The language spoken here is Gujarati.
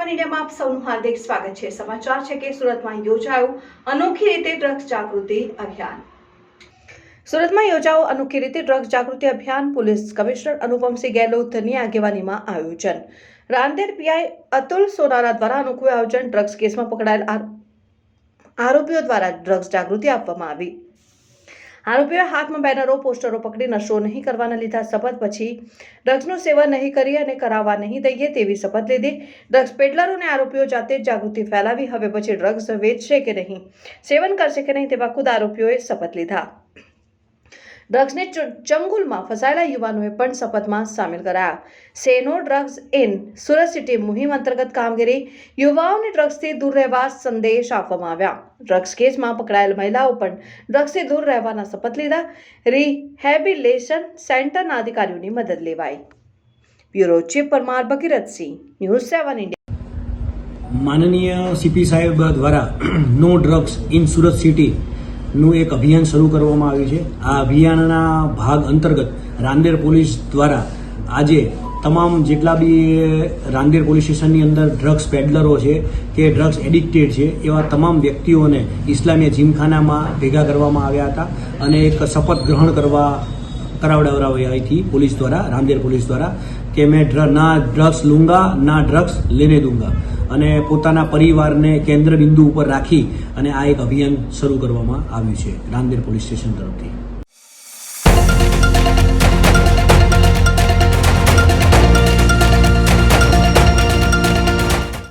સેવન ઇન્ડિયામાં આપ સૌનું હાર્દિક સ્વાગત છે। સમાચાર છે કે સુરતમાં યોજાયું અનોખી રીતે ડ્રગ્સ જાગૃતિ અભિયાન। સુરતમાં યોજાયું અનોખી રીતે ડ્રગ્સ જાગૃતિ અભિયાન પોલીસ કમિશનર અનુપમસિંહ ગેહલોતની આગેવાનીમાં આયોજન। રાંદેર પીઆઈ અતુલ સોનારા દ્વારા અનોખું આયોજન। ડ્રગ્સ કેસમાં પકડાયેલ આરોપીઓ દ્વારા ડ્રગ્સ જાગૃતિ આપવામાં આવી। આરોપીઓએ હાથમાં બેનરો પોસ્ટરો પકડી નશો નહીં કરવાના લીધા શપથ। પછી ડ્રગ્સનું સેવન નહીં કરીએ અને કરાવવા નહીં દઈએ તેવી શપથ લીધી। ડ્રગ્સ પેડલરો અને આરોપીઓ જાતે જ જાગૃતિ ફેલાવી। હવે પછી ડ્રગ્સ વેચશે કે નહીં, સેવન કરશે કે નહીં તેવા ખુદ આરોપીઓએ શપથ લીધા। ડ્રગ્સને ચંગુલમાં ફસાયેલા યુવાનોએ પણ શપથમાં સામેલ કરાયા। Say no drugs in Surat city મુહિમ અંતર્ગત કામગીરી। યુવાઓને ડ્રગ્સથી દૂર રહેવા સંદેશ આપવામાં આવ્યા। ડ્રગ્સ કેસમાં પકડાયેલ મહિલાઓ પણ ડ્રગ્સથી દૂર રહેવાના શપથ લીધા। રિહેબિલિટેશન સેન્ટરના અધિકારીઓની મદદ લેવાઈ। Bureau chief Parmar Bhagirathsinh, news 7 India. માનનીય સીપી સાહેબ દ્વારા no drugs in Surat city નું એક અભિયાન શરૂ કરવામાં આવ્યું છે। આ અભિયાનના ભાગ અંતર્ગત રાંદેર પોલીસ દ્વારા આજે તમામ જેટલા બી રાંદેર પોલીસ સ્ટેશનની અંદર ડ્રગ્સ પેડલરો છે કે ડ્રગ્સ એડિક્ટેડ છે એવા તમામ વ્યક્તિઓને ઇસ્લામિયા જીમખાનામાં ભેગા કરવામાં આવ્યા હતા અને એક શપથ ગ્રહણ કરાવડાવવામાં થी પોલીસ દ્વારા, રાંદેર પોલીસ દ્વારા કે મેં ના ડ્રગ્સ લૂંગા ના ડ્રગ્સ લેને દૂંગા અને પોતાના પરિવારને કેન્દ્ર બિંદુ ઉપર રાખી અને આ એક અભિયાન શરૂ કરવામાં આવ્યું છે રાંદેર પોલીસ સ્ટેશન તરફથી।